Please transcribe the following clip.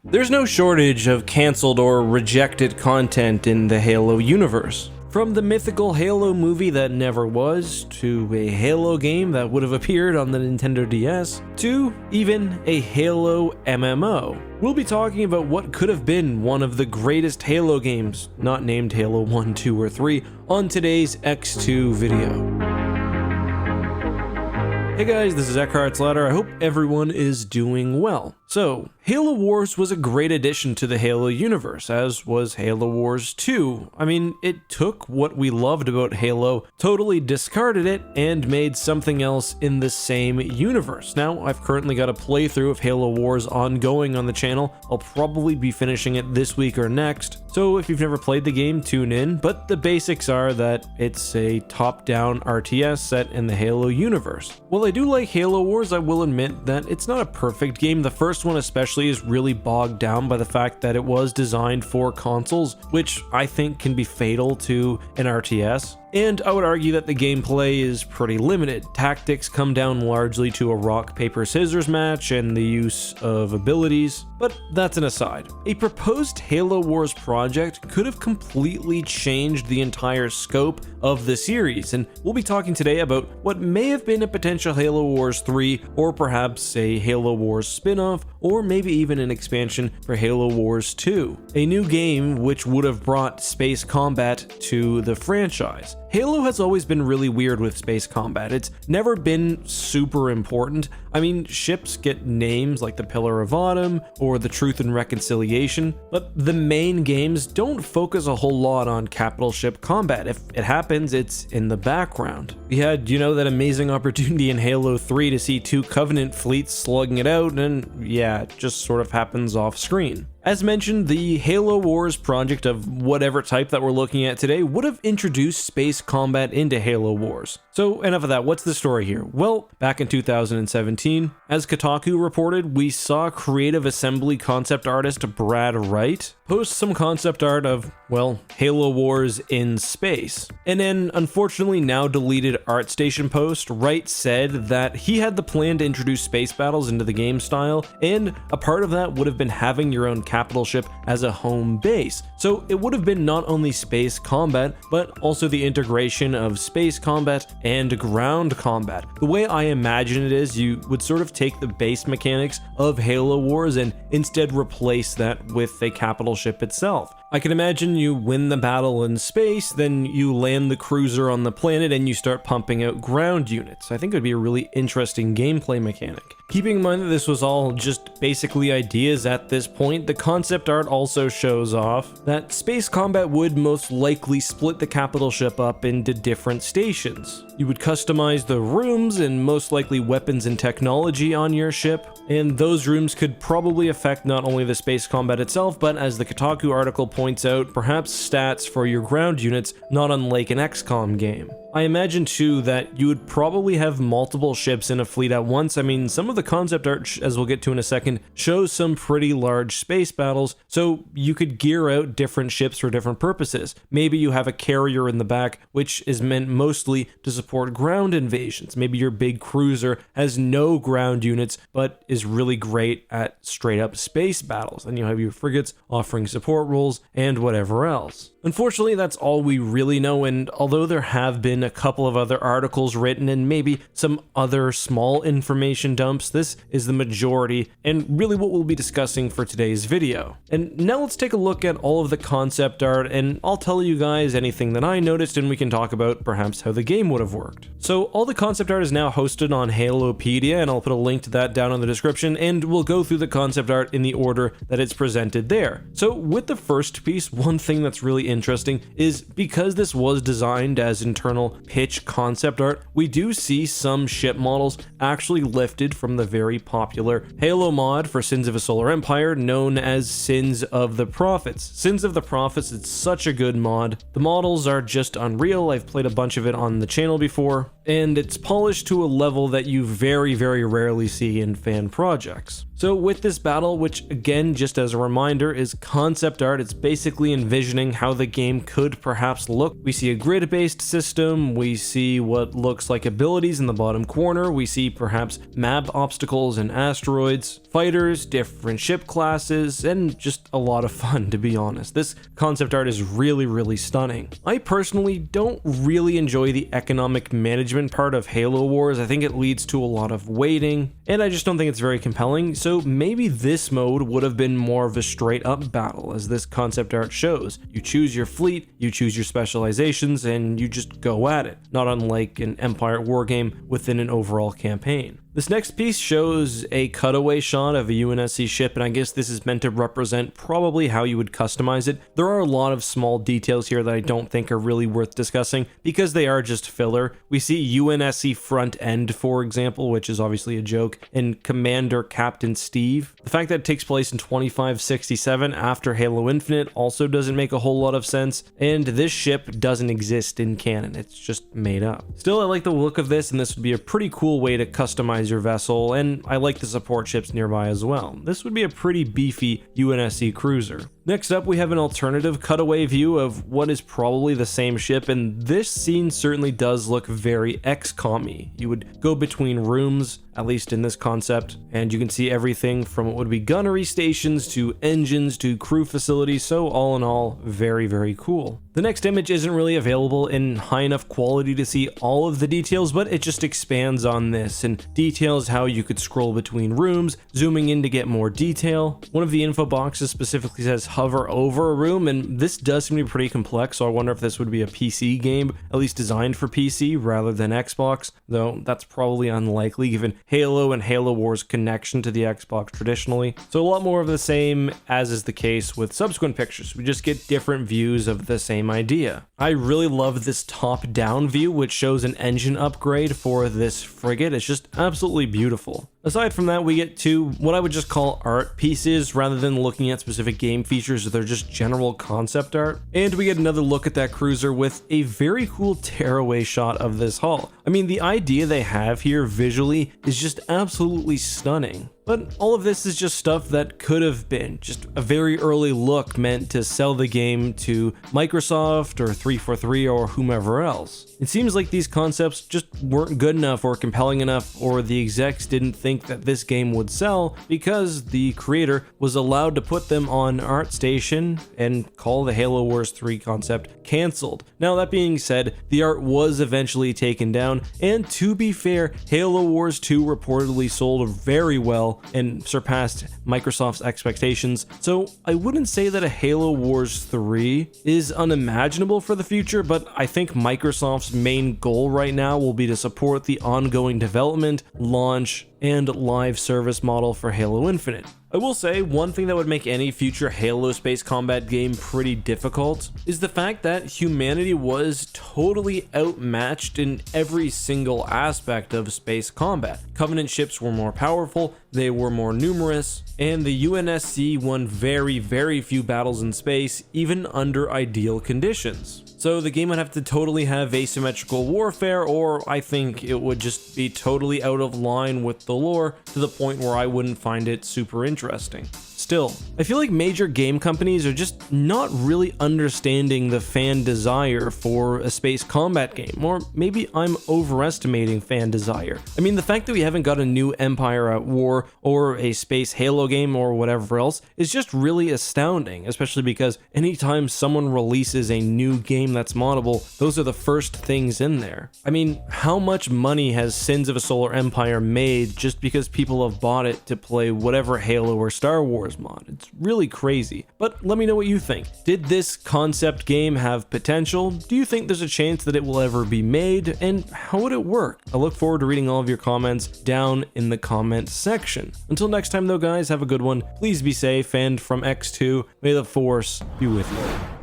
There's no shortage of cancelled or rejected content in the Halo universe. From the mythical Halo movie that never was, to a Halo game that would have appeared on the Nintendo DS, to even a Halo MMO. We'll be talking about what could have been one of the greatest Halo games, not named Halo 1, 2, or 3, on today's EcksToo video. Hey guys, this is EcksToo. I hope everyone is doing well. So, Halo Wars was a great addition to the Halo universe, as was Halo Wars 2. I mean, it took what we loved about Halo, totally discarded it, and made something else in the same universe. Now, I've currently got a playthrough of Halo Wars ongoing on the channel. I'll probably be finishing it this week or next, so if you've never played the game, tune in, but the basics are that it's a top-down RTS set in the Halo universe. While I do like Halo Wars, I will admit that it's not a perfect game. The first one especially is really bogged down by the fact that it was designed for consoles, which I think can be fatal to an RTS. And I would argue that the gameplay is pretty limited. Tactics come down largely to a rock, paper, scissors match and the use of abilities, but that's an aside. A proposed Halo Wars project could have completely changed the entire scope of the series, and we'll be talking today about what may have been a potential Halo Wars 3, or perhaps a Halo Wars spin-off, or maybe even an expansion for Halo Wars 2, a new game which would have brought space combat to the franchise. Halo has always been really weird with space combat. It's never been super important. I mean, ships get names like the Pillar of Autumn or the Truth and Reconciliation, but the main games don't focus a whole lot on capital ship combat. If it happens, it's in the background. We had, that amazing opportunity in Halo 3 to see two Covenant fleets slugging it out, and yeah, it just sort of happens off screen. As mentioned, the Halo Wars project of whatever type that we're looking at today would have introduced space combat into Halo Wars. So enough of that, what's the story here? Well, back in 2017, as Kotaku reported, we saw creative assembly concept artist Brad Wright post some concept art of, well, Halo Wars in space. And then, unfortunately now deleted ArtStation post, Wright said that he had the plan to introduce space battles into the game style, and a part of that would have been having your own capital ship as a home base. So it would have been not only space combat, but also the integration of space combat and ground combat. The way I imagine it is you would sort of take the base mechanics of Halo Wars and instead replace that with a capital ship itself. I can imagine you win the battle in space, then you land the cruiser on the planet and you start pumping out ground units. I think it would be a really interesting gameplay mechanic. Keeping in mind that this was all just basically ideas at this point, the concept art also shows off that space combat would most likely split the capital ship up into different stations. You would customize the rooms and most likely weapons and technology on your ship, and those rooms could probably affect not only the space combat itself, but as the Kotaku article points out, perhaps stats for your ground units, not unlike an XCOM game. I imagine too that you would probably have multiple ships in a fleet at once. I mean, some of the concept art, as we'll get to in a second, shows some pretty large space battles, so you could gear out different ships for different purposes. Maybe you have a carrier in the back, which is meant mostly to support ground invasions. Maybe your big cruiser has no ground units, but is really great at straight up space battles. And you have your frigates offering support roles and whatever else. Unfortunately, that's all we really know, and although there have been a couple of other articles written and maybe some other small information dumps, this is the majority and really what we'll be discussing for today's video. And now let's take a look at all of the concept art, and I'll tell you guys anything that I noticed and we can talk about perhaps how the game would have worked. So all the concept art is now hosted on Halopedia, and I'll put a link to that down in the description, and we'll go through the concept art in the order that it's presented there. So with the first piece, one thing that's really interesting is because this was designed as internal pitch concept art, we do see some ship models actually lifted from the very popular Halo mod for Sins of a Solar Empire known as Sins of the Prophets. Sins of the Prophets, it's such a good mod. The models are just unreal. I've played a bunch of it on the channel before, and it's polished to a level that you very, very rarely see in fan projects. So with this battle, which again, just as a reminder, is concept art, it's basically envisioning how the game could perhaps look. We see a grid-based system, we see what looks like abilities in the bottom corner, we see perhaps map obstacles and asteroids, fighters, different ship classes, and just a lot of fun, to be honest. This concept art is really, really stunning. I personally don't really enjoy the economic management part of Halo Wars. I think it leads to a lot of waiting, and I just don't think it's very compelling. So maybe this mode would have been more of a straight up battle, as this concept art shows. You choose your fleet, you choose your specializations, and you just go at it, not unlike an Empire war game within an overall campaign. This next piece shows a cutaway shot of a UNSC ship, and I guess this is meant to represent probably how you would customize it. There are a lot of small details here that I don't think are really worth discussing because they are just filler. We see UNSC front end, for example, which is obviously a joke, and Commander Captain Steve. The fact that it takes place in 2567 after Halo Infinite also doesn't make a whole lot of sense, and this ship doesn't exist in canon, it's just made up. Still, I like the look of this, and this would be a pretty cool way to customize your vessel, and I like the support ships nearby as well. This would be a pretty beefy UNSC cruiser. Next up, we have an alternative cutaway view of what is probably the same ship, and this scene certainly does look very XCOM-y. You would go between rooms, at least in this concept, and you can see everything from what would be gunnery stations to engines to crew facilities, so all in all, very, very cool. The next image isn't really available in high enough quality to see all of the details, but it just expands on this and details how you could scroll between rooms, zooming in to get more detail. One of the info boxes specifically says hover over a room, and this does seem to be pretty complex, so I wonder if this would be a PC game, at least designed for PC rather than Xbox, though that's probably unlikely given Halo and Halo Wars' connection to the Xbox traditionally. So a lot more of the same, as is the case with subsequent pictures. We just get different views of the same idea. I really love this top-down view, which shows an engine upgrade for this frigate. It's just absolutely beautiful. Aside from that, we get to what I would just call art pieces rather than looking at specific game features. They're just general concept art. And we get another look at that cruiser with a very cool tearaway shot of this hull. I mean, the idea they have here visually is just absolutely stunning. But all of this is just stuff that could have been just a very early look meant to sell the game to Microsoft or 343 or whomever else. It seems like these concepts just weren't good enough or compelling enough, or the execs didn't think that this game would sell because the creator was allowed to put them on ArtStation and call the Halo Wars 3 concept canceled. Now, that being said, the art was eventually taken down, and to be fair, Halo Wars 2 reportedly sold very well and surpassed Microsoft's expectations, so I wouldn't say that a Halo Wars 3 is unimaginable for the future, but I think Microsoft's main goal right now will be to support the ongoing development, launch, and live service model for Halo Infinite. I will say, one thing that would make any future Halo space combat game pretty difficult is the fact that humanity was totally outmatched in every single aspect of space combat. Covenant ships were more powerful, they were more numerous, and the UNSC won very, very few battles in space, even under ideal conditions. So the game would have to totally have asymmetrical warfare, or I think it would just be totally out of line with the lore to the point where I wouldn't find it super interesting. Still, I feel like major game companies are just not really understanding the fan desire for a space combat game, or maybe I'm overestimating fan desire. I mean, the fact that we haven't got a new Empire at War or a space Halo game or whatever else is just really astounding, especially because anytime someone releases a new game that's moddable, those are the first things in there. I mean, how much money has Sins of a Solar Empire made just because people have bought it to play whatever Halo or Star Wars mod? It's really crazy. But let me know what you think. Did this concept game have potential? Do you think there's a chance that it will ever be made? And how would it work? I look forward to reading all of your comments down in the comment section. Until next time though, guys, have a good one. Please be safe, and from EcksToo, may the Force be with you.